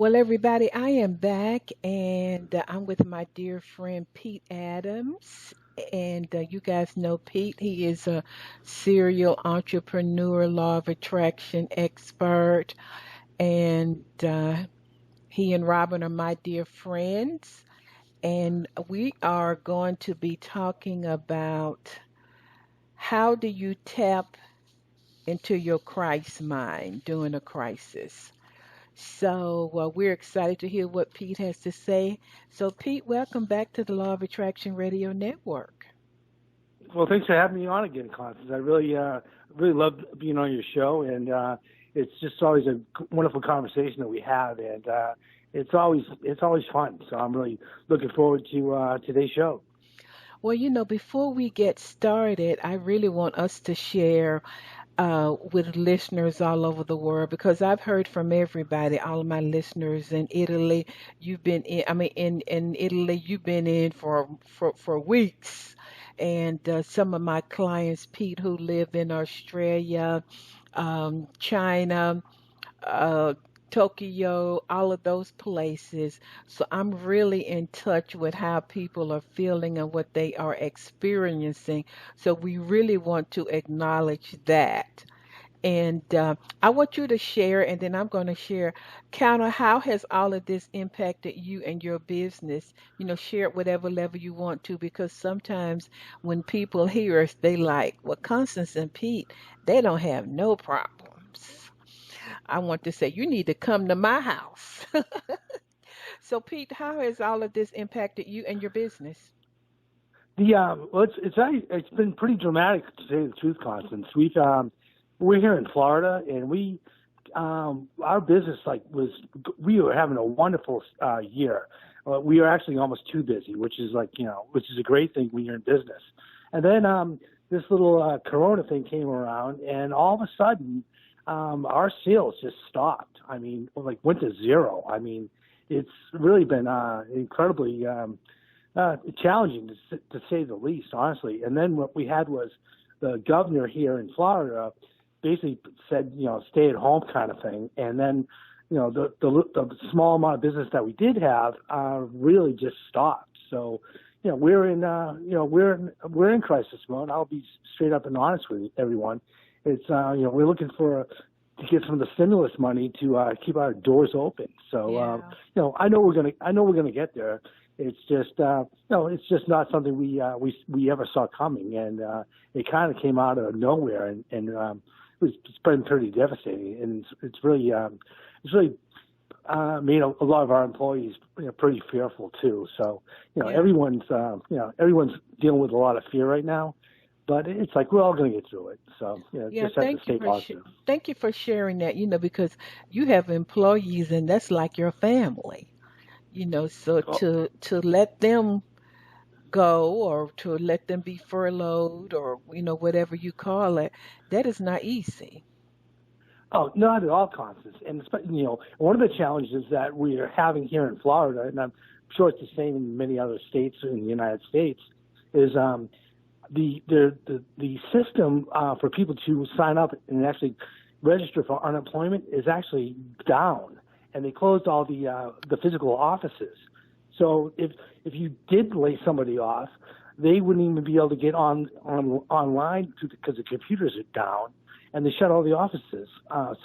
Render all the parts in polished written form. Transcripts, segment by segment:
Well, everybody, I am back and I'm with my dear friend Pete Adams. And you guys know Pete. He is a serial entrepreneur, law of attraction expert. And he and Robin are my dear friends. And we are going to be talking about how do you tap into your Christ mind during a crisis. So we're excited to hear what Pete has to say. So, Pete, welcome back to the Law of Attraction Radio Network. Well, thanks for having me on again, Constance. I really love being on your show, and it's just always a wonderful conversation that we have, and it's always fun. So I'm really looking forward to today's show. Well, before we get started, I really want us to share with listeners all over the world because I've heard from everybody, all of my listeners in Italy. You've been in, I mean, in Italy, you've been in for weeks. And some of my clients, Pete, who live in Australia, China, uh, Tokyo, all of those places. So I'm really in touch with how people are feeling and what they are experiencing. So we really want to acknowledge that. And I want you to share, and then I'm going to share, counter how has all of this impacted you and your business? Share it whatever level you want to, because sometimes when people hear us, they like, well, Constance and Pete, they don't have no problems. I want to say, you need to come to my house. So, Pete, how has all of this impacted you and your business? Well, it's been pretty dramatic to say the truth, Constance. We're here in Florida, and our business we were having a wonderful year. We are actually almost too busy, which is a great thing when you're in business. And then this little Corona thing came around, and all of a sudden, our sales just stopped. I mean, went to zero. I mean, it's really been incredibly challenging to say the least, honestly. And then what we had was the governor here in Florida basically said, stay at home kind of thing. And then, the small amount of business that we did have really just stopped. So, we're in crisis mode. I'll be straight up and honest with everyone. It's we're looking to get some of the stimulus money to keep our doors open. So I know we're gonna get there. It's just it's just not something we ever saw coming, and it kind of came out of nowhere, and it's been pretty devastating, and it's really made a lot of our employees pretty fearful too. So everyone's everyone's dealing with a lot of fear right now. But it's like we're all going to get through it. So, Yeah, just have to stay positive. thank you for sharing that, because you have employees and that's like your family, so Oh, to let them go or to let them be furloughed or, whatever you call it, that is not easy. oh, not at all, Constance. And one of the challenges that we are having here in Florida, and I'm sure it's the same in many other states in the United States, is the system for people to sign up and actually register for unemployment is actually down, and they closed all the physical offices. So if you did lay somebody off, they wouldn't even be able to get online because the computers are down, and they shut all the offices.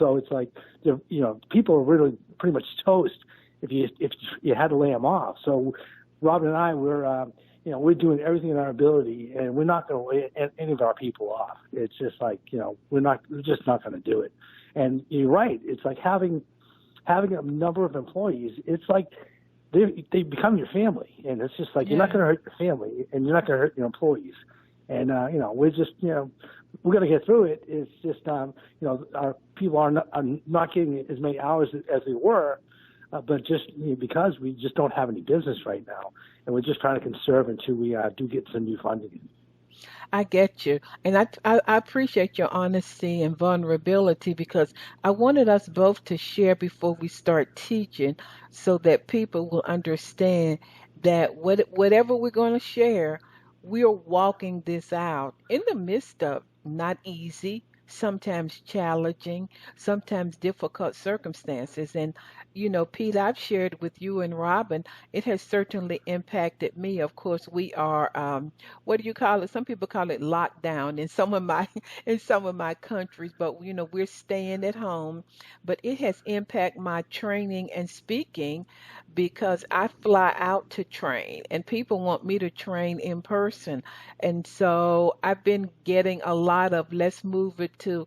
So it's like people are really pretty much toast if you had to lay them off. So Robin and I we're doing everything in our ability, and we're not going to lay any of our people off. It's just like we're just not going to do it. And you're right. It's like having a number of employees. It's like they become your family, and it's just like you're not Yeah. going to hurt your family, and you're not going to hurt your employees. And we're just we're going to get through it. It's just our people are not getting as many hours as they were, but just because we just don't have any business right now, and we're just trying to conserve until we do get some new funding. I get you. And I appreciate your honesty and vulnerability because I wanted us both to share before we start teaching so that people will understand that whatever we're going to share, we are walking this out in the midst of not easy. sometimes challenging, sometimes difficult circumstances. And, Pete, I've shared with you and Robin, it has certainly impacted me. Of course, we are, what do you call it? Some people call it lockdown in some of my in some of my countries, but we're staying at home. But it has impacted my training and speaking because I fly out to train, and people want me to train in person. And so I've been getting a lot of let's move it to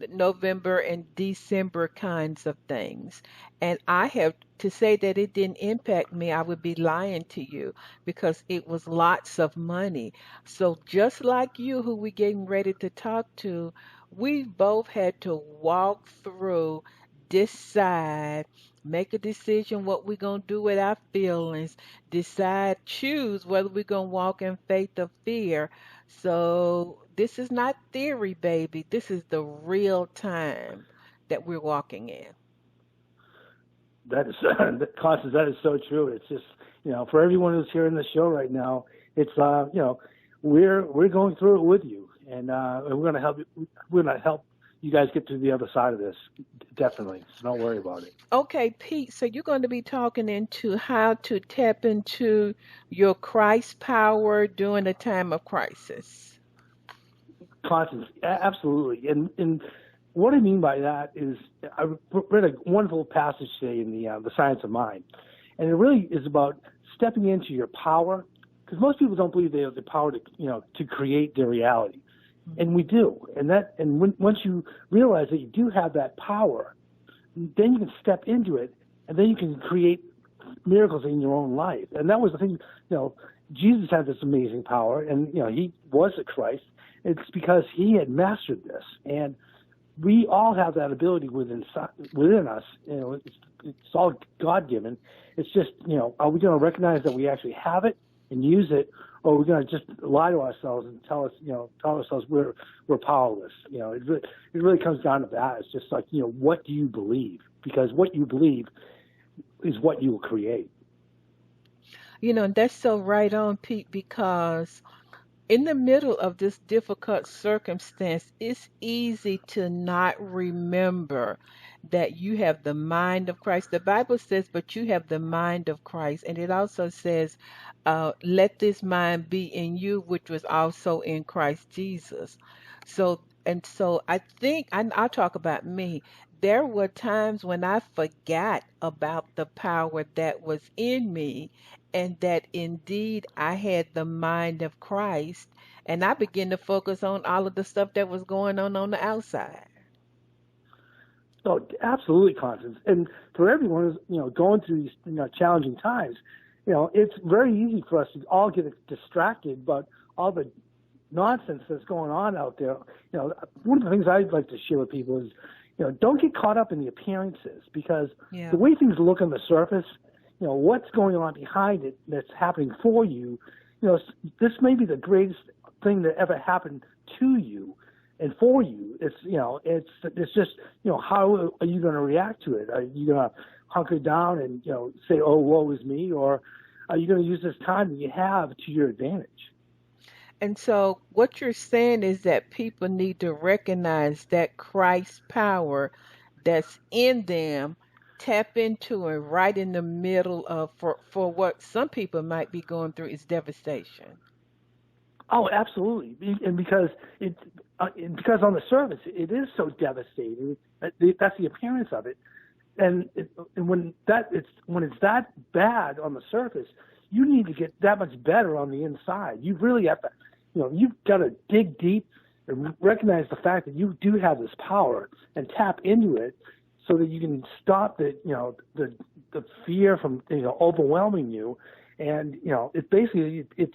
November and December kinds of things. And I have to say that it didn't impact me, I would be lying to you because it was lots of money. So just like you, who we getting ready to talk to, we both had to walk through, decide, make a decision what we're going to do with our feelings, decide, choose whether we're going to walk in faith or fear. So this is not theory, baby. This is the real time that we're walking in. That is, Constance, that is so true. It's just, for everyone who's hearing the show right now, it's, we're going through it with you, and we're going to help. We're going to help you guys get to the other side of this, definitely. So don't worry about it. Okay, Pete, so you're going to be talking into how to tap into your Christ power during a time of crisis. Constance, absolutely. And what I mean by that is I read a wonderful passage today in the Science of Mind, and it really is about stepping into your power, because most people don't believe they have the power to create their reality, and we do. Once you realize that you do have that power, then you can step into it, and then you can create miracles in your own life. And that was the thing. Jesus had this amazing power, and he was the Christ. It's because he had mastered this, and we all have that ability within us. It's all God given. It's just, are we going to recognize that we actually have it and use it, or are we going to just lie to ourselves and tell ourselves we're powerless? It really comes down to that. It's just like, what do you believe? Because what you believe is what you will create. And that's so right on, Pete, because in the middle of this difficult circumstance, it's easy to not remember that you have the mind of Christ. The Bible says, but you have the mind of Christ. And it also says, let this mind be in you, which was also in Christ Jesus. So I think, and I'll talk about me. There were times when I forgot about the power that was in me and that indeed I had the mind of Christ, and I began to focus on all of the stuff that was going on the outside. Oh, absolutely, Constance. And for everyone who's going through these challenging times, it's very easy for us to all get distracted, but all the nonsense that's going on out there. One of the things I'd like to share with people is, don't get caught up in the appearances, because Yeah. the way things look on the surface, what's going on behind it that's happening for you, this may be the greatest thing that ever happened to you and for you. It's just, how are you going to react to it? Are you going to hunker down and, say, oh, woe is me? Or are you going to use this time that you have to your advantage? And so what you're saying is that people need to recognize that Christ's power that's in them, tap into it right in the middle of for what some people might be going through is devastation. Oh, absolutely. And because on the surface it is so devastating. That's the appearance of it. And when it's that bad on the surface, you need to get that much better on the inside. You really have to, you've got to dig deep and recognize the fact that you do have this power and tap into it, so that you can stop the fear from overwhelming you. And it basically it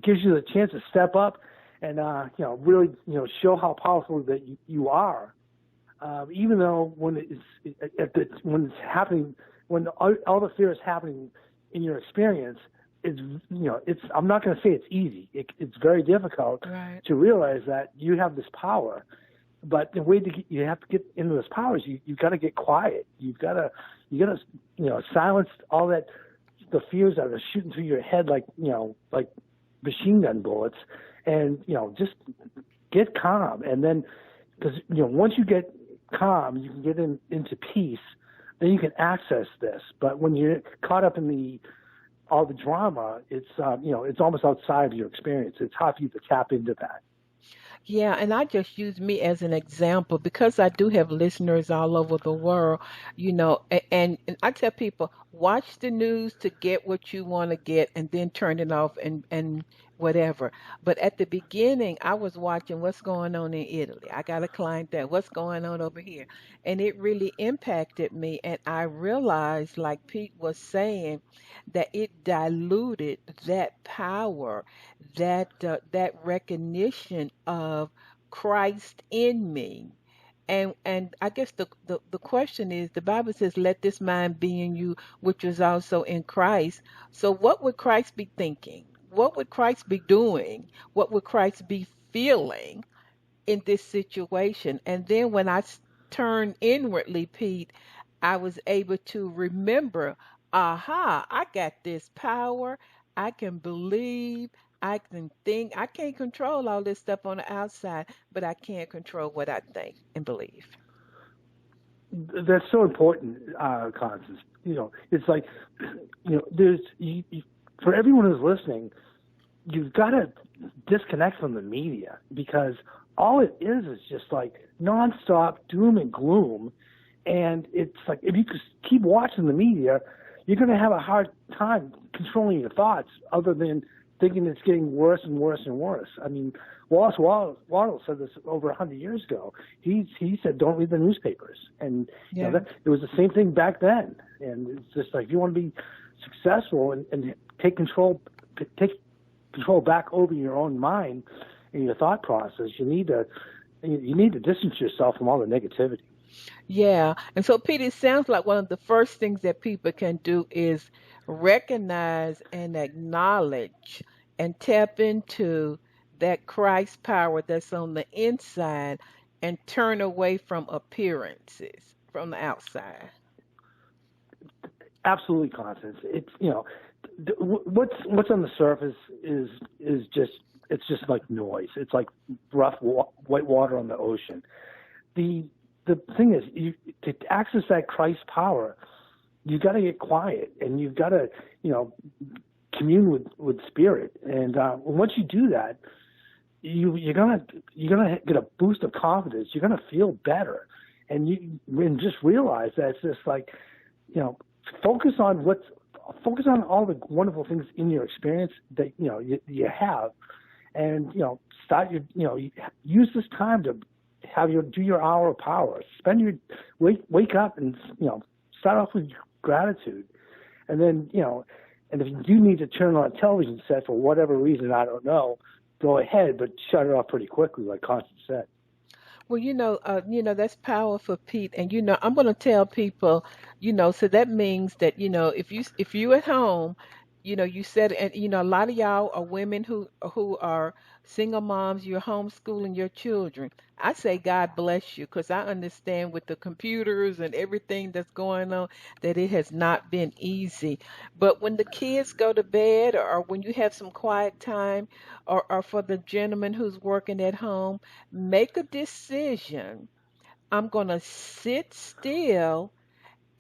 gives you the chance to step up and really show how powerful that you are. Even though when it's happening, when all the fear is happening in your experience, I'm not going to say it's easy. It's very difficult Right. to realize that you have this power. But the way you have to get into this power is you've got to get quiet. You got to silence all that, the fears that are shooting through your head like machine gun bullets, and just get calm, and then because once you get calm, you can get into peace, then you can access this. But when you're caught up in all the drama, it's almost outside of your experience. It's hard for you to tap into that. Yeah, and I just use me as an example because I do have listeners all over the world, and I tell people, watch the news to get what you want to get and then turn it off and whatever. But at the beginning, I was watching what's going on in Italy. I got a client there, what's going on over here? And it really impacted me. And I realized, like Pete was saying, that it diluted that power, that recognition of Christ in me. And I guess the question is, the Bible says, let this mind be in you, which was also in Christ. So what would Christ be thinking? What would Christ be doing? What would Christ be feeling in this situation? And then when turned inwardly, Pete, I was able to remember, aha, I got this power. I can believe. I can think. I can't control all this stuff on the outside, but I can control what I think and believe. That's so important, Constance. It's like, there's for everyone who's listening, you've got to disconnect from the media, because all it is just like nonstop doom and gloom. And it's like, if you just keep watching the media, you're going to have a hard time controlling your thoughts, other than thinking it's getting worse and worse and worse. I mean, Wallace said this over 100 years ago. He said, don't read the newspapers. And Yeah. it was the same thing back then. And it's just like, if you want to be successful and take control back over your own mind and your thought process, you need to distance yourself from all the negativity. Yeah. And so, Pete, it sounds like one of the first things that people can do is recognize and acknowledge and tap into that Christ power that's on the inside and turn away from appearances from the outside. Absolutely, Constance. It's what's on the surface is just, it's just like noise. It's like rough white water on the ocean. The thing is, to access that Christ power, you got to get quiet, and you've got to commune with spirit. And once you do that, you're gonna get a boost of confidence. You're gonna feel better, and just realize that it's just like, focus on all the wonderful things in your experience that you have, and start use this time to do your hour of power. Wake up and start off with gratitude, and then and if you do need to turn on a television set for whatever reason, I don't know, go ahead, but shut it off pretty quickly, like Constance said. Well, that's powerful, Pete. And I'm going to tell people, so that means that, if you at home, you said, and a lot of y'all are women who are single moms, you're homeschooling your children. I say God bless you, because I understand with the computers and everything that's going on that it has not been easy. But when the kids go to bed, or when you have some quiet time, or for the gentleman who's working at home, make a decision. I'm going to sit still,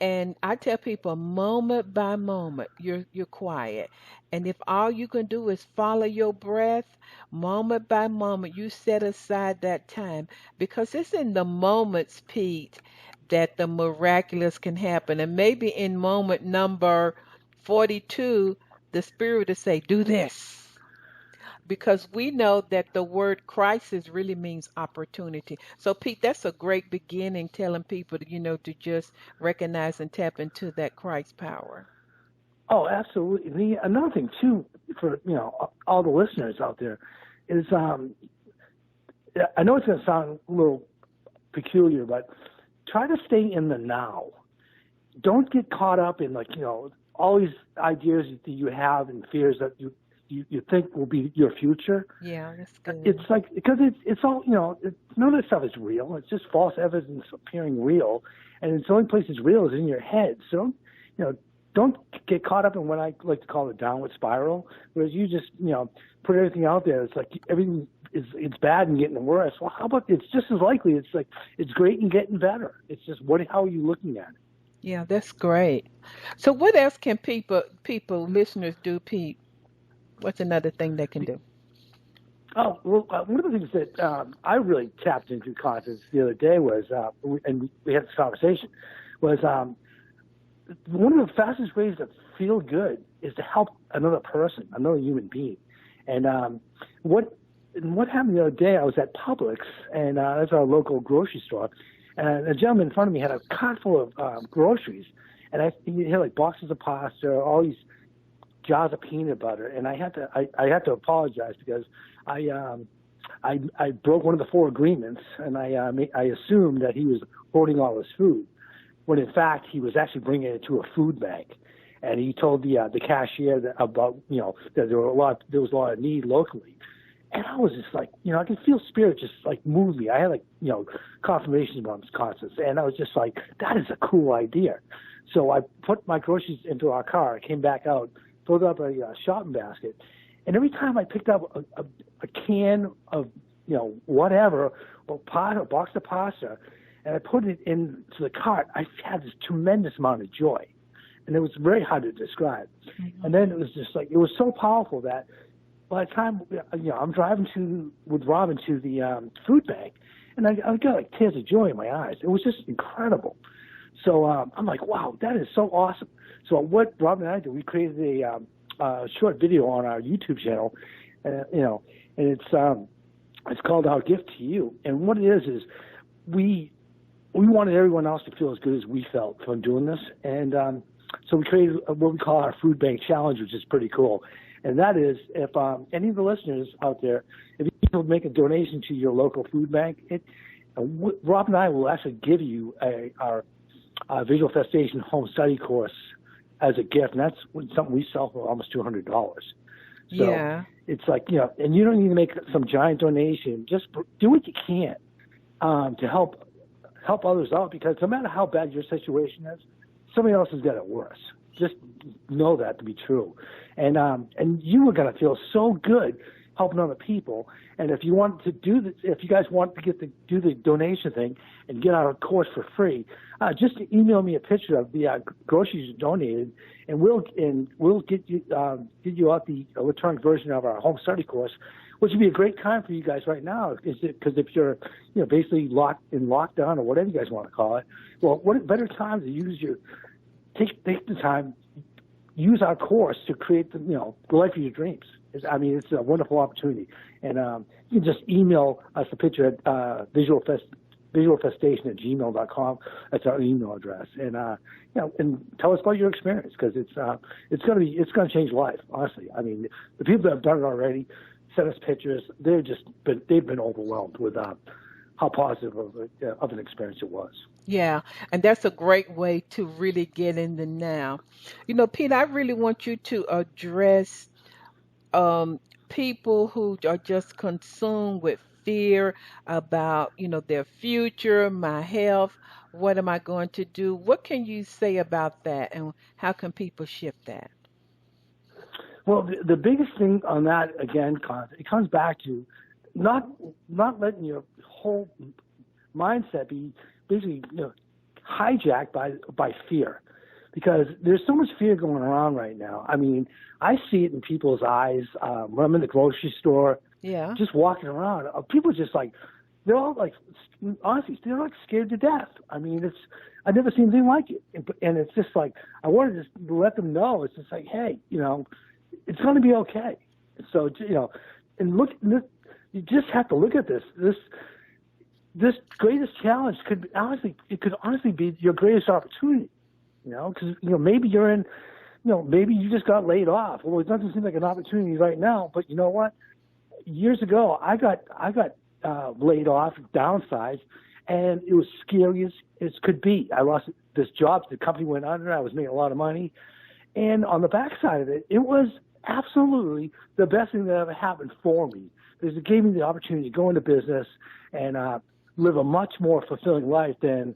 and I tell people, moment by moment, you're quiet. And if all you can do is follow your breath, moment by moment, you set aside that time, because it's in the moments, Pete, that the miraculous can happen. And maybe in moment number 42, the Spirit will say, do this, because we know that the word crisis really means opportunity. So, Pete, that's a great beginning, telling people to just recognize and tap into that Christ power. Oh, absolutely. Another thing too, for all the listeners out there, is I know it's going to sound a little peculiar, but try to stay in the now. Don't get caught up in all these ideas that you have and fears that you think will be your future. Yeah, that's good. It's like, because it's all, none of this stuff is real. It's just false evidence appearing real, and it's the only place it's real is in your head. So, don't get caught up in what I like to call the downward spiral, whereas you just, put everything out there. It's like everything it's bad and getting worse. Well, how about it's just as likely? It's like it's great and getting better. It's just how are you looking at it? Yeah, that's great. So what else can listeners do, Pete? What's another thing they can do? Oh, well, one of the things that I really tapped into conscience the other day was, and we had this conversation, was one of the fastest ways to feel good is to help another person, another human being. And what happened the other day, I was at Publix, and that's our local grocery store, and a gentleman in front of me had a cart full of groceries, and he had like boxes of pasta, all these jars of peanut butter, and I had to apologize because I broke one of the four agreements, and I assumed that he was hoarding all his food, when in fact he was actually bringing it to a food bank, and he told the cashier that about that there was a lot of need locally, and I was just like I could feel spirit just like move me. I had like confirmation bumps, Constance, and I was just like, that is a cool idea. So I put my groceries into our car. I came back out, filled up a shopping basket, and every time I picked up a can of whatever, or pot or box of pasta, and I put it into the cart, I had this tremendous amount of joy, and it was very hard to describe. Mm-hmm. And then it was just like it was so powerful that by the time I'm driving with Robin to the food bank, and I got like tears of joy in my eyes. It was just incredible. So I'm like, wow, that is so awesome. So what Robin and I did, we created a short video on our YouTube channel, and it's called Our Gift to You. And what it is we wanted everyone else to feel as good as we felt from doing this, and so we created what we call our food bank challenge, which is pretty cool. And that is, if any of the listeners out there, if you make a donation to your local food bank, Rob and I will actually give you our visual festation home study course as a gift, and that's something we sell for almost $200. So Yeah. it's like and you don't need to make some giant donation. Just do what you can to help others out, because no matter how bad your situation is, somebody else has got it worse. Just know that to be true, and you are going to feel so good helping other people. And if you want to do this, if you guys want to do the donation thing and get our course for free, just email me a picture of the groceries you donated, and we'll get you out the electronic version of our home study course, which would be a great time for you guys right now. Because if you're basically lockdown or whatever you guys want to call it, well, what better time to use take the time, use our course to create the life of your dreams. It's a wonderful opportunity, and you can just email us a picture at visualfestation@gmail.com. That's our email address, and and tell us about your experience, because it's going to change life. Honestly, the people that have done it already sent us pictures. They've been overwhelmed with how positive of an experience it was. Yeah, and that's a great way to really get in the now. Pete, I really want you to address um, people who are just consumed with fear about, their future, my health. What am I going to do? What can you say about that, and how can people shift that? Well, the biggest thing on that, again, it comes back to not letting your whole mindset be basically hijacked by fear, because there's so much fear going around right now. I see it in people's eyes when I'm in the grocery store, Yeah. just walking around. People just like, they're all like, honestly, they're like scared to death. I've never seen anything like it, and it's just like I wanted to just let them know. It's just like, hey, it's going to be okay. So and look, you just have to look at this greatest challenge could honestly be your greatest opportunity. Because maybe you're in, maybe you just got laid off. Well, it doesn't seem like an opportunity right now, but you know what? Years ago, I got laid off, downsized, and it was scary as could be. I lost this job. The company went under. I was making a lot of money, and on the backside of it, it was absolutely the best thing that ever happened for me, because it gave me the opportunity to go into business and live a much more fulfilling life than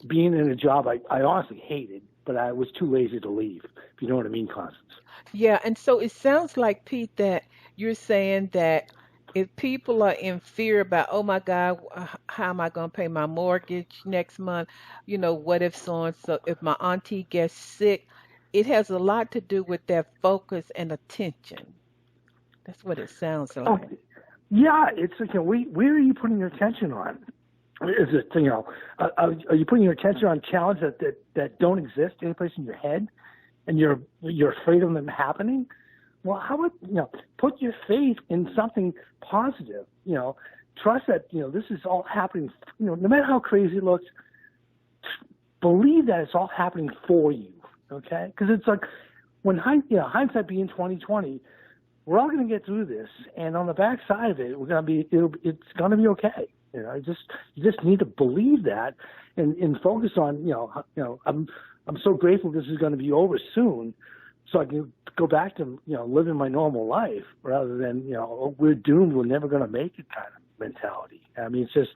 being in a job I honestly hated, but I was too lazy to leave, if you know what I mean, Constance. Yeah, and so it sounds like, Pete, that you're saying that If people are in fear about, oh my God, how am I going to pay my mortgage next month? What if so and so, if my auntie gets sick? It has a lot to do with their focus and attention. That's what it sounds Oh, like. yeah, it's like, where are you putting your attention on? Is it, are you putting your attention on challenges that don't exist any place in your head, and you're afraid of them happening? Well, how about, put your faith in something positive, trust that, this is all happening, no matter how crazy it looks, believe that it's all happening for you. Okay. Cause it's like when hindsight being 2020, we're all going to get through this. And on the back side of it, it's going to be okay. You just need to believe that and focus on, I'm so grateful this is going to be over soon, so I can go back to, living my normal life rather than, oh, we're doomed, we're never going to make it kind of mentality. I mean, it's just,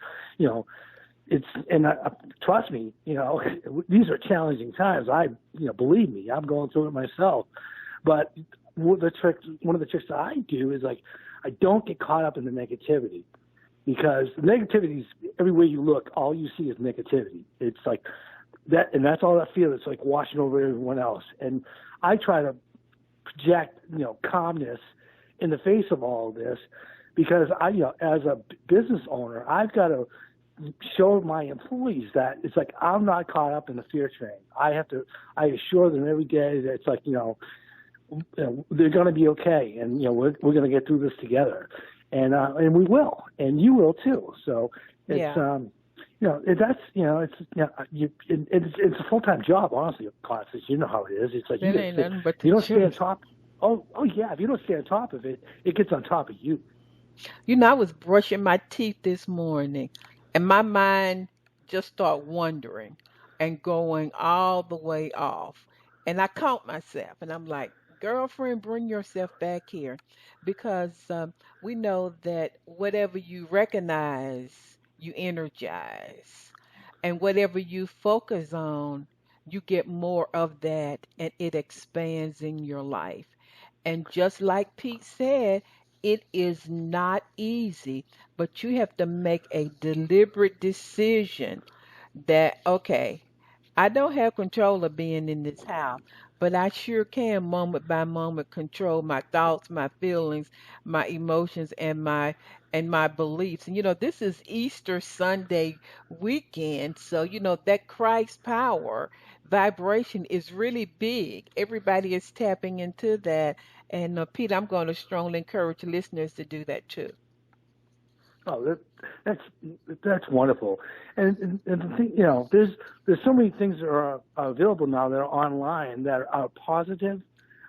trust me, these are challenging times. Believe me, I'm going through it myself. But one of the tricks that I do is, like, I don't get caught up in the negativity, because negativity is everywhere you look. All you see is negativity. It's like that, and that's all I feel. It's like washing over everyone else. And I try to project, calmness in the face of all of this, because as a business owner, I've got to show my employees that it's like I'm not caught up in the fear train. I assure them every day that it's like, they're going to be okay, and we're going to get through this together, and we will, and you will too. So it's Yeah. it's a full-time job, honestly, Constance. You know how it is. It's like That ain't nothing but the you don't stay on truth. top. Oh yeah, if you don't stay on top of it, it gets on top of you. I was brushing my teeth this morning, and my mind just started wandering and going all the way off. And I caught myself, and I'm like, girlfriend, bring yourself back here, because we know that whatever you recognize, you energize. And whatever you focus on, you get more of that, and it expands in your life. And just like Pete said, it is not easy, but you have to make a deliberate decision that, okay, I don't have control of being in this house, but I sure can moment by moment control my thoughts, my feelings, my emotions, and my beliefs. And this is Easter Sunday weekend, so that Christ power vibration is really big. Everybody is tapping into that. And Pete, I'm going to strongly encourage listeners to do that too. Oh, that's that's wonderful. And the thing, there's so many things that are available now that are online that are positive.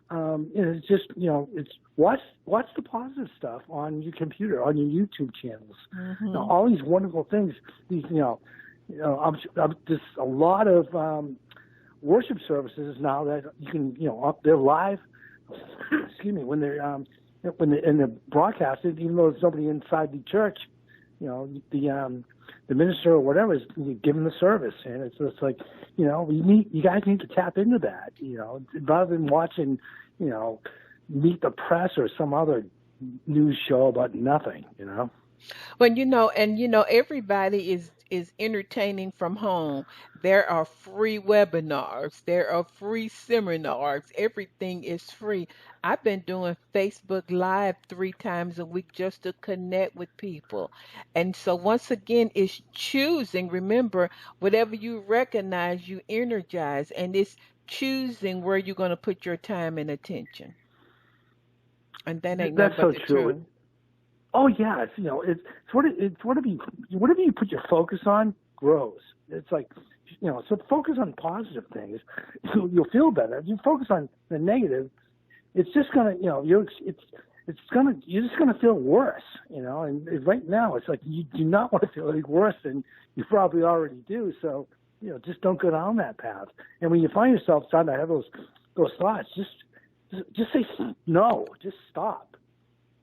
And it's just, it's watch the positive stuff on your computer, on your YouTube channels. Hmm. All these wonderful things. These, I'm just a lot of worship services now that you can, they're live. Excuse me, when they're broadcasted, even though there's somebody inside the church, the minister or whatever is giving the service, and it's just like, you guys need to tap into that, rather than watching, Meet the Press or some other news show about nothing. But everybody is entertaining from home. There are free webinars, there are free seminars. Everything is free. I've been doing Facebook Live 3 times a week just to connect with people. And so once again, it's choosing. Remember, whatever you recognize, you energize, and it's choosing where you're going to put your time and attention. And that ain't That's nothing but so the true. truth. Oh yeah, it's whatever you put your focus on grows. It's like, so focus on positive things. You'll feel better. If you focus on the negative, it's just gonna, you're just gonna feel worse. And right now it's like you do not want to feel any worse than you probably already do. So, just don't go down that path. And when you find yourself starting to have those thoughts, just say no, just stop.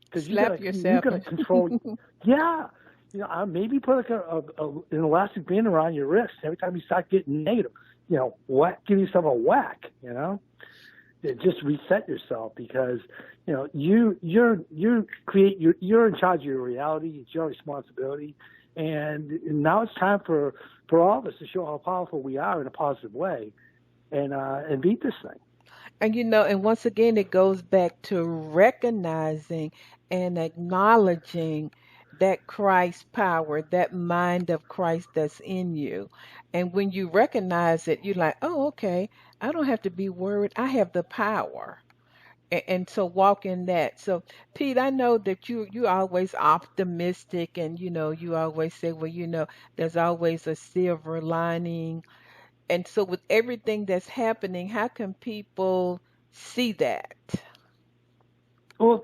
Because Slap you yourself. gotta control. Yeah, maybe put like an elastic band around your wrist every time you start getting negative. Give yourself a whack. just reset yourself, because you're in charge of your reality. It's your responsibility, and now it's time for all of us to show how powerful we are in a positive way, and beat this thing. And and once again, it goes back to recognizing and acknowledging that Christ power, that mind of Christ that's in you. And when you recognize it, you're like, oh, okay, I don't have to be worried. I have the power. And so walk in that. So Pete, I know that you always optimistic, and you always say, well, there's always a silver lining. And so, with everything that's happening, how can people see that? Well,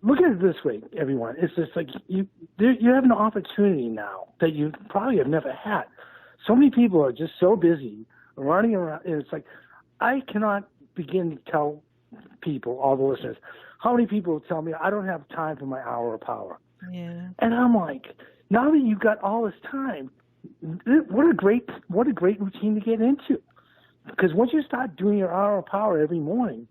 look at it this way, everyone. It's just like you have an opportunity now that you probably have never had. So many people are just so busy running around, and it's like I cannot begin to tell people, all the listeners, how many people tell me I don't have time for my hour of power. Yeah. And I'm like, now that you've got all this time, what a great routine to get into. Because once you start doing your hour of power every morning,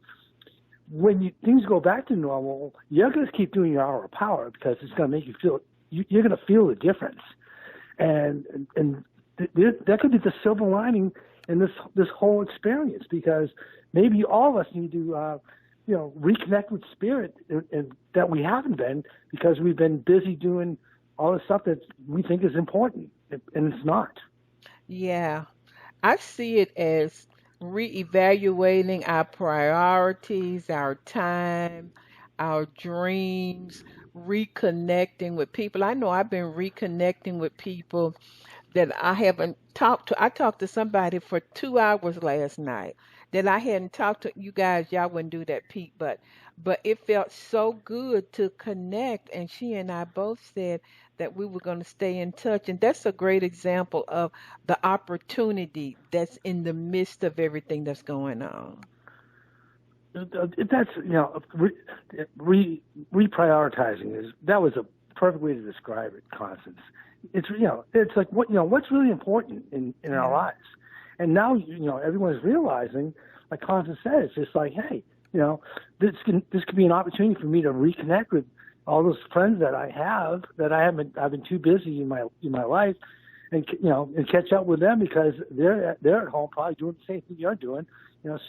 when things go back to normal, you're going to keep doing your hour of power, because it's going to make you feel, you're going to feel the difference. And that could be the silver lining in this whole experience, because maybe all of us need to reconnect with spirit, and that we haven't been, because we've been busy doing all the stuff that we think is important, and it's not. Yeah. I see it as reevaluating our priorities, our time, our dreams, reconnecting with people. I know I've been reconnecting with people that I haven't talked to. I talked to somebody for 2 hours last night that I hadn't talked to. You guys, y'all wouldn't do that, Pete, but it felt so good to connect. And she and I both said that we were going to stay in touch. And that's a great example of the opportunity that's in the midst of everything that's going on. That's reprioritizing that was a perfect way to describe it, Constance. It's like what's really important in our Yeah. lives, and now everyone's realizing, like Constance said, it's just like, hey, this could be an opportunity for me to reconnect with all those friends that I have that I've been too busy in my life, and and catch up with them, because they're at home probably doing the same thing you're doing,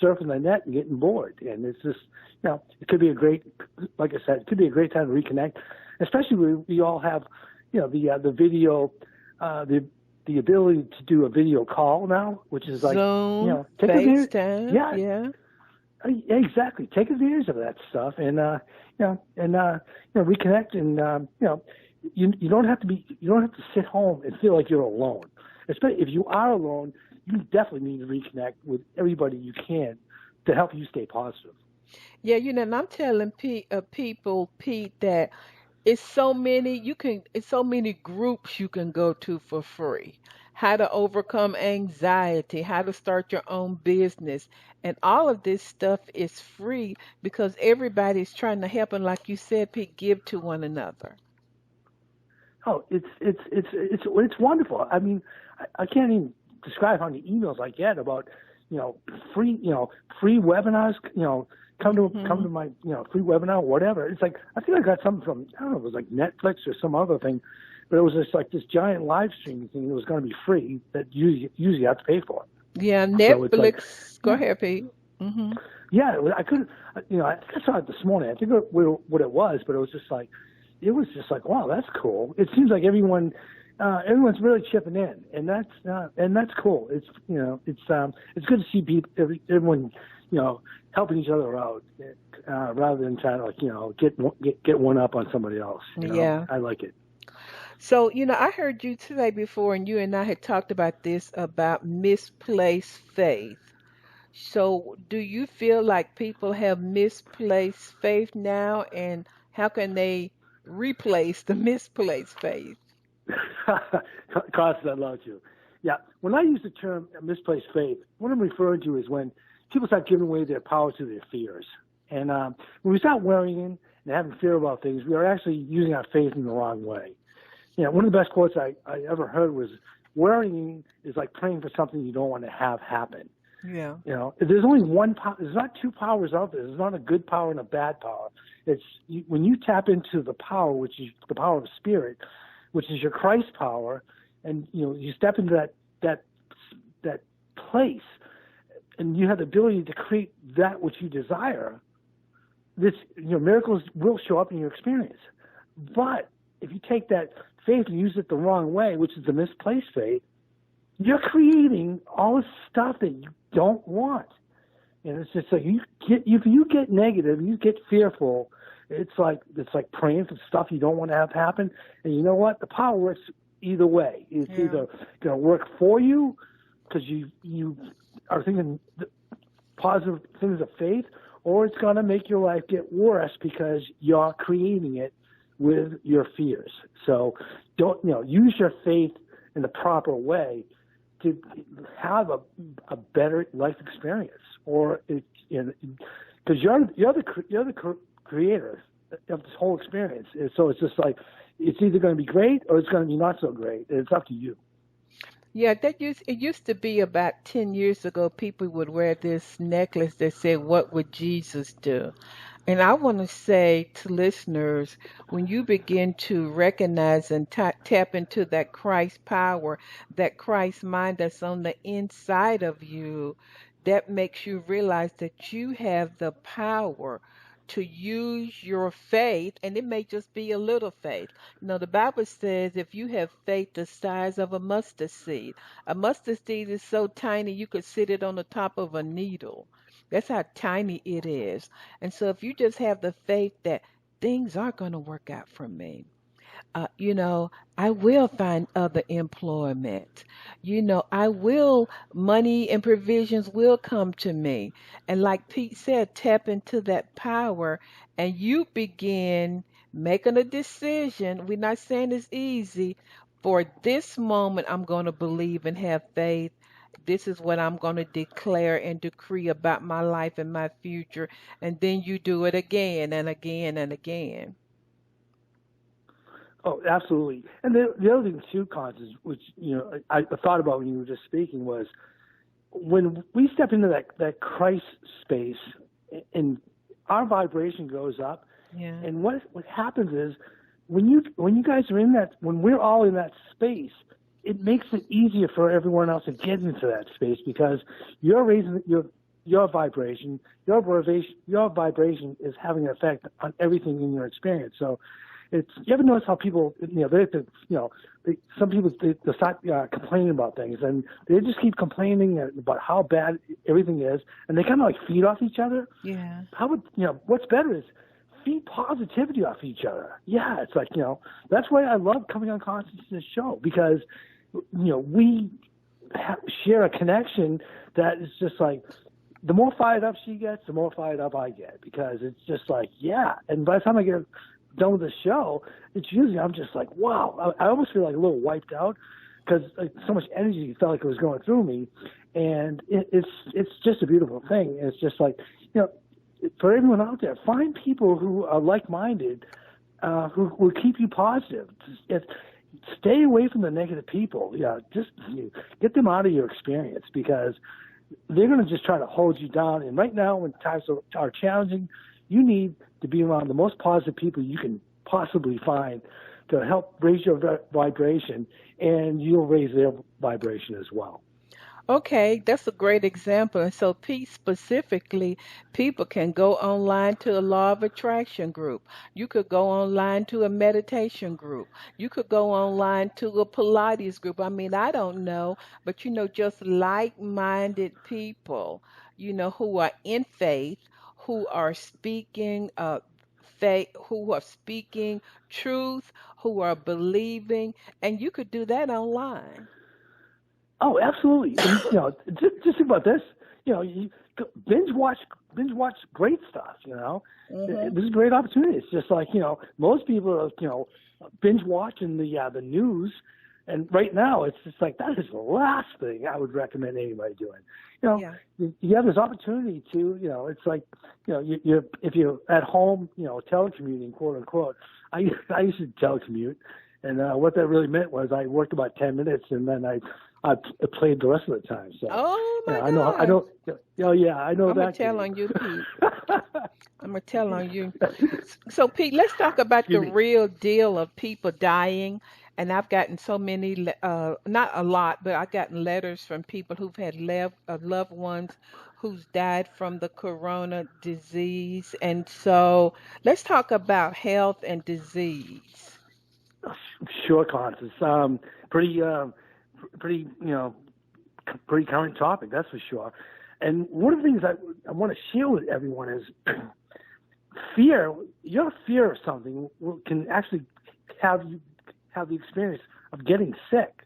surfing the net and getting bored. And it's just, it could be like I said, it could be a great time to reconnect, especially when we all have, the video, the ability to do a video call now, which is like, Zoom, take advantage. FaceTime, Yeah, yeah. exactly. Take advantage of that stuff, and reconnect, and you don't have to sit home and feel like you're alone. Especially if you are alone, you definitely need to reconnect with everybody you can to help you stay positive. Yeah, and I'm telling people, Pete, that it's so many groups you can go to for free. How to overcome anxiety, how to start your own business. And all of this stuff is free because everybody's trying to help, and like you said, Pete, give to one another. Oh, it's wonderful. I mean, I can't even describe how many emails I get about free free webinars. Come Hmm. to my free webinar, or whatever. It's like I think I got something from, I don't know, it was like Netflix or some other thing, but it was just like this giant live streaming thing that was going to be free that usually you have to pay for. Yeah, So it's like, Netflix. Go yeah, ahead, Pete. Hmm. yeah. I couldn't, I think I saw it this morning. I think what it was, but it was just like, wow, that's cool. It seems like everyone's really chipping in, and that's cool. It's it's good to see everyone helping each other out, rather than trying to get one up on somebody else. Yeah. I like it. So, I heard you today before, and you and I had talked about this about misplaced faith. So, do you feel like people have misplaced faith now, and how can they replace the misplaced faith? Carson, I love you. Yeah, when I use the term misplaced faith, what I'm referring to is when people start giving away their power to their fears. And when we start worrying and having fear about things, we are actually using our faith in the wrong way. One of the best quotes I ever heard was, worrying is like praying for something you don't want to have happen. Yeah. There's only one power. There's not two powers out there. There's not a good power and a bad power. When you tap into the power, which is the power of spirit, which is your Christ power, and you step into that place, and you have the ability to create that which you desire. Miracles will show up in your experience. But if you take that faith and use it the wrong way, which is the misplaced faith, you're creating all this stuff that you don't want. And it's just like if you get negative, you get fearful. It's like praying for stuff you don't want to have happen. And you know what? The power works either way. It's either going to work for you because you are thinking positive things of faith, or it's going to make your life get worse because you're creating it with your fears. So don't use your faith in the proper way to have a better life experience, or because you're the creator of this whole experience. And so it's just like it's either going to be great or it's going to be not so great. It's up to you. Yeah, it used to be about 10 years ago, people would wear this necklace that said, "What would Jesus do?" And I want to say to listeners, when you begin to recognize and tap into that Christ power, that Christ mind that's on the inside of you, that makes you realize that you have the power to use your faith, and it may just be a little faith. The Bible says if you have faith the size of a mustard seed is so tiny you could sit it on the top of a needle. That's how tiny it is. And so if you just have the faith that things are going to work out for me, I will find other employment. Money and provisions will come to me. And like Pete said, tap into that power and you begin making a decision. We're not saying it's easy. For this moment, I'm going to believe and have faith. This is what I'm going to declare and decree about my life and my future. And then you do it again and again and again. Oh, absolutely. And the other thing too, Constance, which I thought about when you were just speaking, was when we step into that Christ space, and our vibration goes up. Yeah. And what happens is when you guys are in that, when we're all in that space, it makes it easier for everyone else to get into that space because you're raising your vibration, your vibration is having an effect on everything in your experience. So you ever notice how people, some people they start complaining about things, and they just keep complaining about how bad everything is, and they kind of like feed off each other. Yeah. What's better is feed positivity off each other. Yeah, it's like that's why I love coming on Constance's show because we share a connection that is just like the more fired up she gets, the more fired up I get because it's just like and by the time I get done with the show, it's usually I'm just like, wow. I almost feel like a little wiped out because so much energy felt like it was going through me, and it's just a beautiful thing. It's just like for everyone out there, find people who are like-minded, who will keep you positive. Stay away from the negative people. Just get them out of your experience because they're going to just try to hold you down. And right now, when times are challenging, you need to be around the most positive people you can possibly find to help raise your vibration, and you'll raise their vibration as well. Okay, that's a great example. And so, Pete, specifically, people can go online to a law of attraction group. You could go online to a meditation group. You could go online to a Pilates group. I mean, I don't know, but just like-minded people, who are in faith, who are speaking faith, who are speaking truth, who are believing, and you could do that online. Oh, absolutely. And, just think about this. You binge watch great stuff. Mm-hmm. This is a great opportunity. It's just like most people are binge watching the news, and right now it's just like that is the last thing I would recommend anybody doing. Yeah. You have this opportunity to it's like if you're at home telecommuting, quote unquote. I used to telecommute. And what that really meant was I worked about 10 minutes, and then I played the rest of the time. So, Oh yeah, my I gosh. know, yeah, I know I'm gonna that tell game. on you, Pete. I'm gonna tell on you. So, Pete, let's talk about the Excuse me. real deal of people dying. And I've gotten so many, not a lot, but I've gotten letters from people who've had loved ones who's died from the corona disease. And so, let's talk about health and disease. Sure, Constance. Pretty, pretty, pretty current topic, that's for sure. And one of the things I want to share with everyone is fear. Your fear of something can actually have you have the experience of getting sick.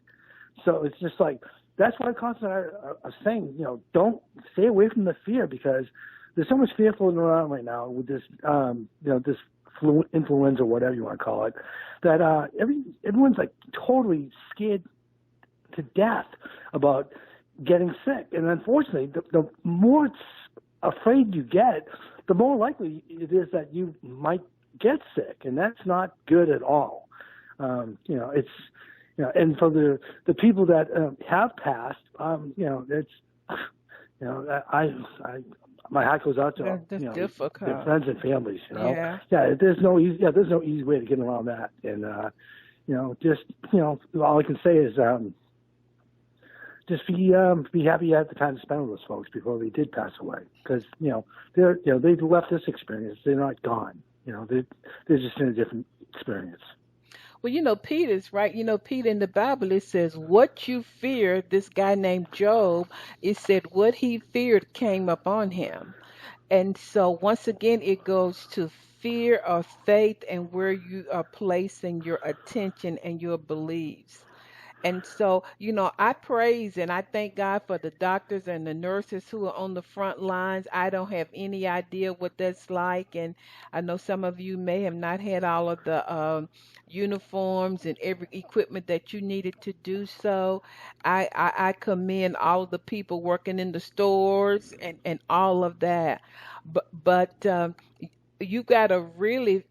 So it's just like that's why Constance and I are saying, don't stay away from the fear because there's so much fear floating around right now with this, this influenza, whatever you want to call it, that everyone's like totally scared to death about getting sick. And unfortunately, the more afraid you get, the more likely it is that you might get sick, and that's not good at all. It's and for the people that have passed, it's I my hat goes out to That's their difficult. friends and families. Yeah. Yeah, there's no easy way to get around that, and just all I can say is just be happy you had the time to spend with those folks before they did pass away, because they've left this experience. They're not gone. They're just in a different experience. Well, Pete is right. Pete, in the Bible, it says, what you fear, this guy named Job, it said what he feared came upon him. And so, once again, it goes to fear of faith and where you are placing your attention and your beliefs. And so, I praise and I thank God for the doctors and the nurses who are on the front lines. I don't have any idea what that's like. And I know some of you may have not had all of the uniforms and every equipment that you needed to do so. I commend all of the people working in the stores and all of that. But you got to really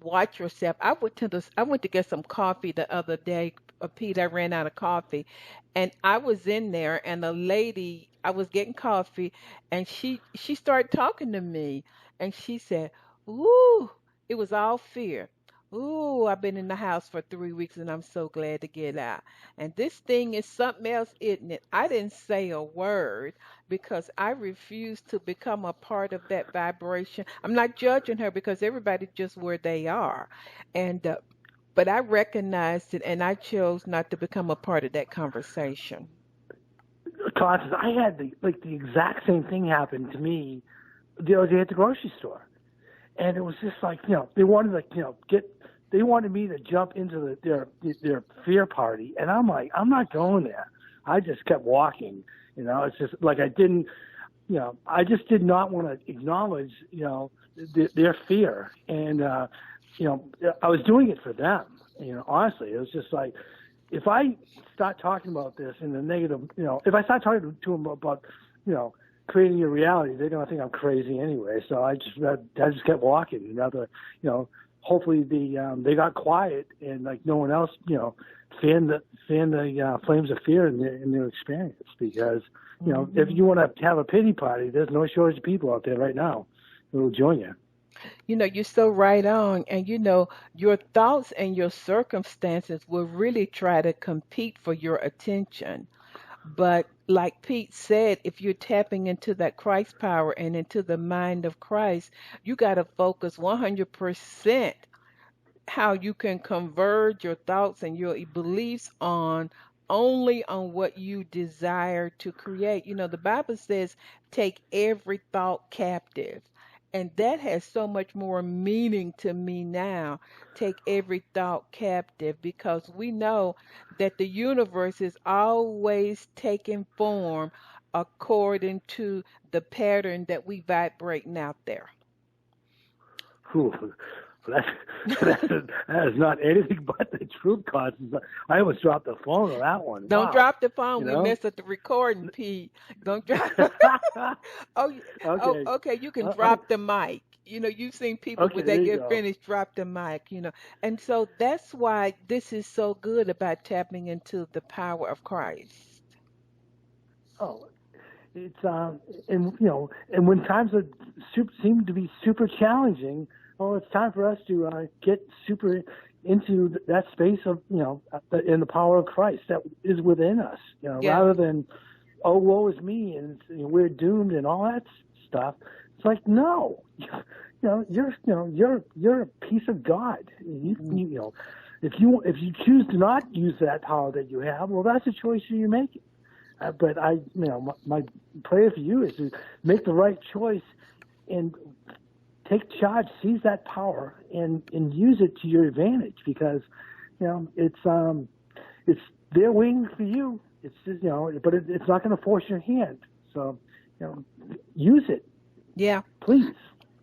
watch yourself. I went to get some coffee the other day. Pete, I ran out of coffee, and I was in there, and a lady, I was getting coffee, and she started talking to me, and she said, "Ooh, it was all fear. Ooh, I've been in the house for 3 weeks, and I'm so glad to get out. And this thing is something else, isn't it?" I didn't say a word because I refuse to become a part of that vibration. I'm not judging her because everybody's just where they are. And but I recognized it and I chose not to become a part of that conversation. Constance, I had the exact same thing happen to me the other day at the grocery store, and it was just like they wanted they wanted me to jump into their fear party, and I'm like, I'm not going there. I just kept walking. It's just like I didn't. I just did not want to acknowledge their fear, and I was doing it for them. Honestly, it was just like if I start talking about this in the negative, if I start talking to them about creating your reality, they're gonna think I'm crazy anyway. So I just kept walking. Rather, hopefully they got quiet and like no one else, fan the flames of fear in their experience. Because if Hmm. you want to have a pity party, there's no shortage of people out there right now who will join you. You're so right on. And your thoughts and your circumstances will really try to compete for your attention. But like Pete said, if you're tapping into that Christ power and into the mind of Christ, you got to focus 100% how you can converge your thoughts and your beliefs on only on what you desire to create. The Bible says, take every thought captive. And that has so much more meaning to me now. Take every thought captive because we know that the universe is always taking form according to the pattern that we vibrating out there. Whew. That, that is not anything but the truth, Constance. I almost dropped the phone on that one. Don't Wow. drop the phone. You We know? mess up the recording, Pete. Don't drop. Oh, oh, Okay. okay. You can Uh, uh, drop the mic. You've seen people Okay, when they there you get go. finished, drop the mic. And so that's why this is so good about tapping into the power of Christ. Oh, it's and when times are seem to be super challenging, well, it's time for us to get super into that space of in the power of Christ that is within us. Yeah, Rather than woe is me and we're doomed and all that stuff. It's like no, you're a piece of God. mm, If you choose to not use that power that you have, well, that's a choice you make. But my prayer for you is to make the right choice and take charge, seize that power, and use it to your advantage because it's there waiting for you. It's just but it's not going to force your hand. So use it, yeah. please.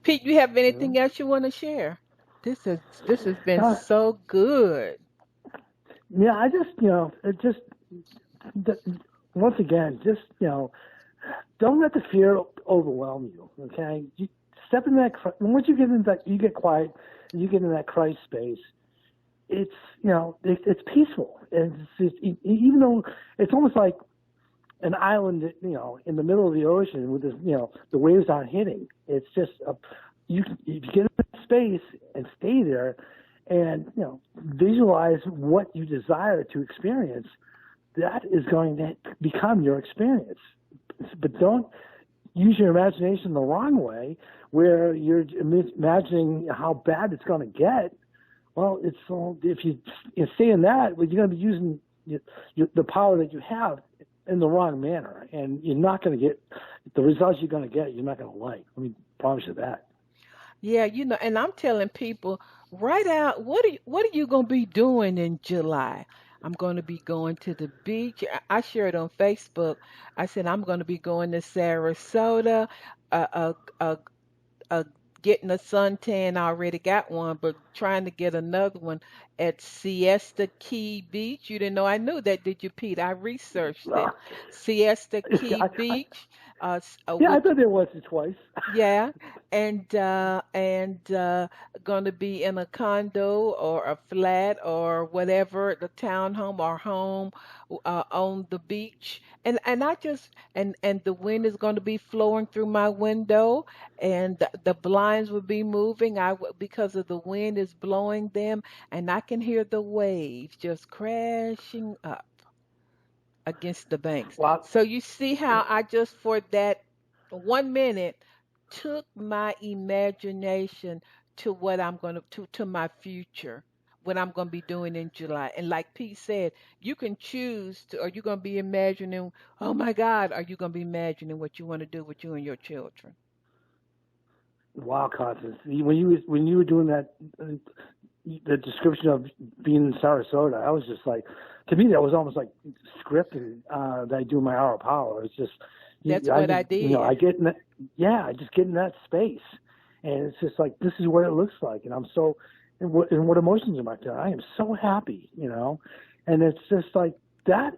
Pete, you have You know? anything else you want to share? This has been Uh, so good. yeah, I just it just th- once again, just don't let the fear overwhelm you. Okay, you step in that. Once you get in that, you get quiet, and you get in that Christ space. It's it's peaceful, and even though it's almost like an island, in the middle of the ocean with the waves aren't hitting. It's just you get in that space and stay there, and visualize what you desire to experience. That is going to become your experience. But don't use your imagination the wrong way, where you're imagining how bad it's going to get. Well, if you stay in that, well, you're going to be using the power that you have in the wrong manner, and you're not going to get the results you're going to get. You're not going to like. Let me promise you that. Yeah, and I'm telling people, write out what are you going to be doing in July? I'm going to be going to the beach. I shared on Facebook. I said I'm going to be going to Sarasota. Uh, uh, uh, uh, Getting a suntan. I already got one, but trying to get another one at Siesta Key Beach. You didn't know I knew that, did you, Pete? I researched it. Uh, Siesta Key I, Beach, yeah, I've which been there once or twice. yeah, and gonna be in a condo or a flat or whatever, the townhome or home on the beach. And I just and the wind is going to be flowing through my window, and the blinds will be moving. Because of the wind is blowing them, and I can hear the waves just crashing up against the banks. Well, So you see how I just for that 1 minute took my imagination to what I'm going to my future, what I'm going to be doing in July. And like Pete said, you can choose to, are you going to be imagining, oh my God, are you going to be imagining what you want to do with you and your children? wow, Constance, when you were doing that, the description of being in Sarasota, I was just like, to me, that was almost like scripted that I do in my hour of power. It's just, That's I what I just, I did. get in that, yeah, I just get in that space, and it's just like this is what it looks like, and I'm so, and what emotions am I feeling? I am so happy, and it's just like that,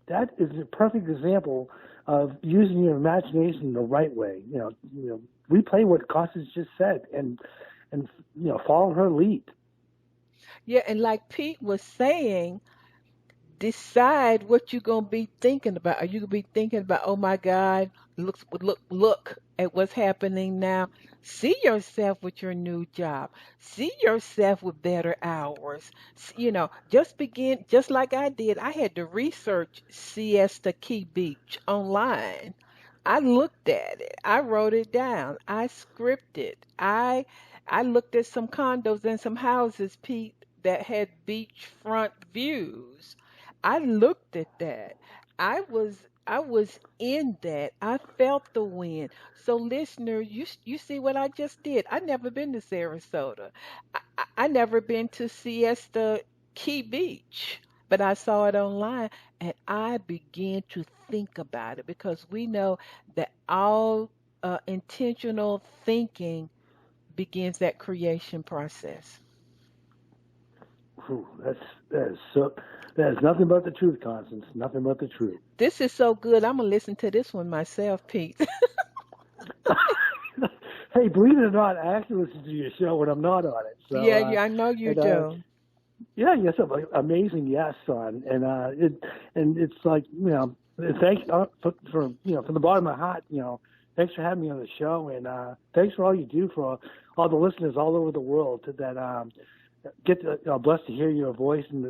that is a perfect example of using your imagination the right way. Replay what Constance just said, and follow her lead. Yeah, and like Pete was saying, decide what you're gonna be thinking about. Are you gonna be thinking about, oh my God, look at what's happening now? See yourself with your new job. See yourself with better hours. Just begin, just like I did. I had to research Siesta Key Beach online. I looked at it. I wrote it down. I scripted. I looked at some condos and some houses, Pete, that had beachfront views. I looked at that. I was in that. I felt the wind. So listener, you see what I just did. I never been to Sarasota. I never been to Siesta Key Beach, but I saw it online and I began to think about it because we know that all intentional thinking begins that creation process. Whew, that is so. That is nothing but the truth, Constance. Nothing but the truth. This is so good. I'm gonna listen to this one myself, Pete. Hey, believe it or not, I actually listen to your show when I'm not on it. So, Yeah, I know you and do. yeah, you have some amazing guests on, and it's like thanks for from the bottom of my heart, thanks for having me on the show, and thanks for all you do for all the listeners all over the world that get blessed to hear your voice, and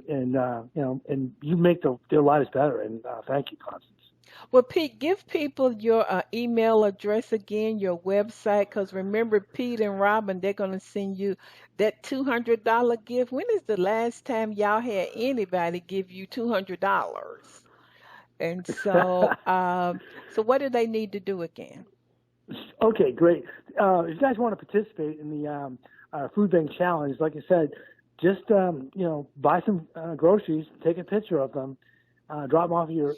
you make their lives better, and thank you, Constance. Well, Pete, give people your email address again, your website, because remember, Pete and Robin, they're going to send you that $200 gift. When is the last time y'all had anybody give you $200? And so what do they need to do again? Okay, great. If you guys want to participate in the food bank challenge, like I said, just buy some groceries, take a picture of them, drop them off at your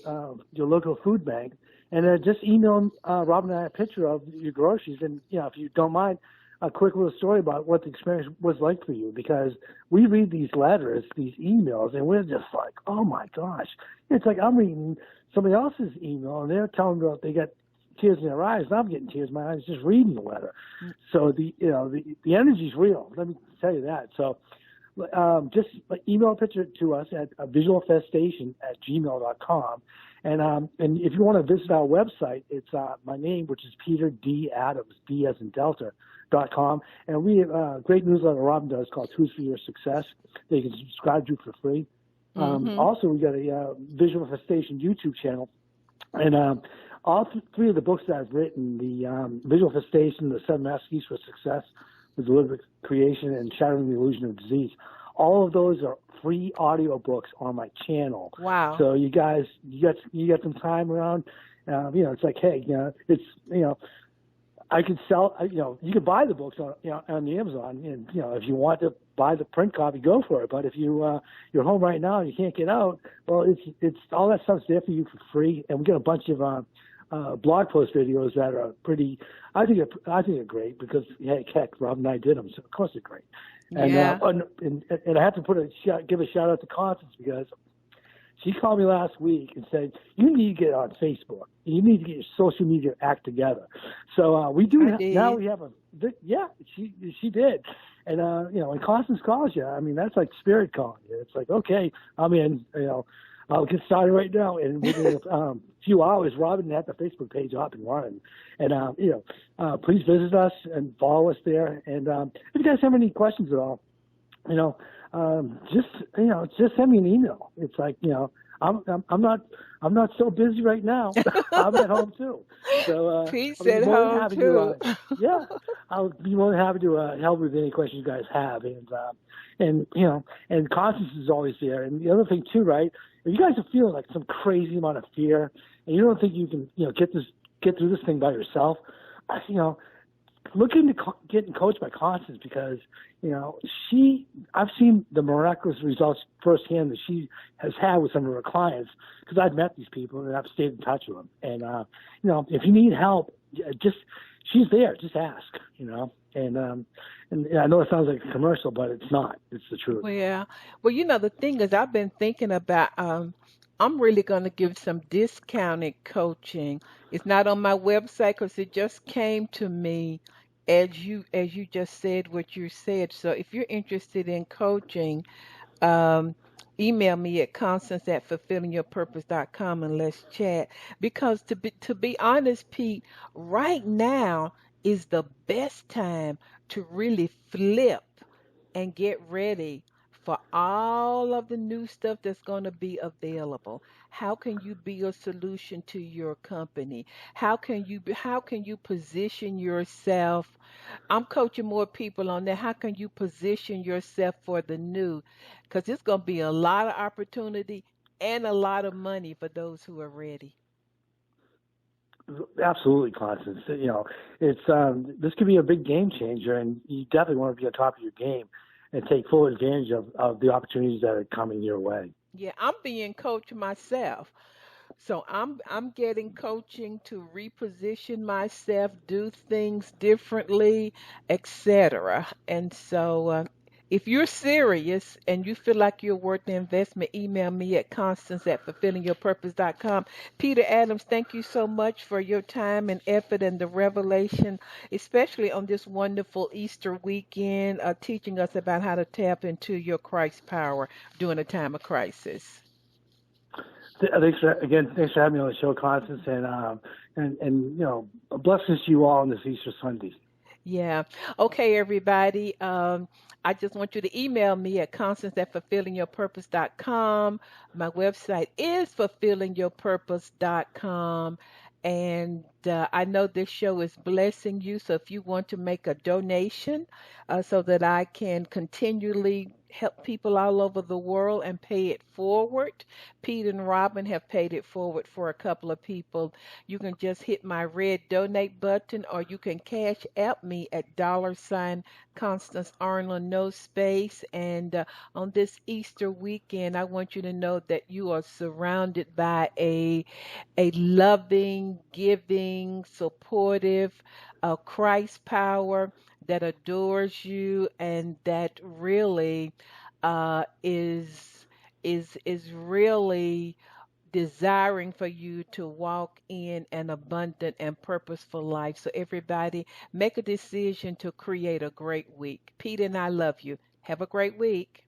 local food bank, and just email Rob and I a picture of your groceries. And if you don't mind, a quick little story about what the experience was like for you, because we read these letters, these emails, and we're just like, oh my gosh, it's like I'm reading somebody else's email, and they're telling me they got tears in their eyes, and I'm getting tears in my eyes just reading the letter. So the energy's real. Let me tell you that. So just email a picture to us at visualfestation@gmail.com. And if you want to visit our website, it's my name, which is Peter D. Adams, D as in Delta.com. And we have a great newsletter Robin does called Tools for Your Success that you can subscribe to for free. Mm-hmm. Also, we got a Visual Festation YouTube channel. And all three of the books that I've written, the Visual Festation, the Seven Master Keys for Success, the Deliberate Creation, and Shattering the Illusion of Disease, all of those are free audio books on my channel. Wow. So you guys, you got some time around. It's like, hey, it's I could sell. You can buy the books on the Amazon, and if you want to buy the print copy, go for it. But if you're home right now and you can't get out, well, it's all that stuff's there for you for free, and we got a bunch of blog post videos that are pretty. I think are great because heck, Rob and I did them, so of course they're great. And Yeah. and I have to give a shout out to Constance because she called me last week and said, you need to get on Facebook. You need to get your social media act together. So we do I now. did. We have she did. And when Constance calls you, I mean that's like spirit calling you. It's like, okay, I'm in. I'll get started right now. And within a few hours, Robin had the Facebook page up and running. And please visit us and follow us there. And if you guys have any questions at all, just send me an email. It's like, I'm not so busy right now. I'm at home too. So I'll Pete's be at more than home happy to, too. I'll be more than happy to help with any questions you guys have. And Constance is always there. And the other thing too, right? If you guys are feeling like some crazy amount of fear and you don't think you can, get through this thing by yourself, look into getting coached by Constance because, I've seen the miraculous results firsthand that she has had with some of her clients because I've met these people and I've stayed in touch with them. And, if you need help, she's there. Just ask, and I know it sounds like a commercial, but it's not. It's the truth. Well, yeah. Well, the thing is, I've been thinking about, I'm really going to give some discounted coaching. It's not on my website because it just came to me as you just said what you said. So if you're interested in coaching, um, email me at constance at fulfillingyourpurpose.com and let's chat. Because to be honest, Pete, right now is the best time to really flip and get ready for all of the new stuff that's going to be available. How can you be a solution to your company? How can you position yourself? I'm coaching more people on that. How can you position yourself for the new? Because it's going to be a lot of opportunity and a lot of money for those who are ready. Absolutely, Constance. It's this could be a big game changer, and you definitely want to be on top of your game and take full advantage of the opportunities that are coming your way. Yeah, I'm being coached myself. So I'm getting coaching to reposition myself, do things differently, etc. And so If you're serious and you feel like you're worth the investment, email me at constance at fulfillingyourpurpose.com. Peter Adams, thank you so much for your time and effort and the revelation, especially on this wonderful Easter weekend, teaching us about how to tap into your Christ power during a time of crisis. Thanks for having me on the show, Constance, and blessings to you all on this Easter Sunday. Yeah. Okay, everybody. I just want you to email me at constance at fulfillingyourpurpose.com. My website is fulfillingyourpurpose.com. And I know this show is blessing you. So if you want to make a donation so that I can continually help people all over the world and pay it forward, Pete and Robin have paid it forward for a couple of people. You can just hit my red donate button, or you can cash app me at $Constance Arnold, no space. And on this Easter weekend, I want you to know that you are surrounded by a loving, giving, supportive, Christ power that adores you and that really is really desiring for you to walk in an abundant and purposeful life. So, everybody, make a decision to create a great week. Pete and I love you. Have a great week.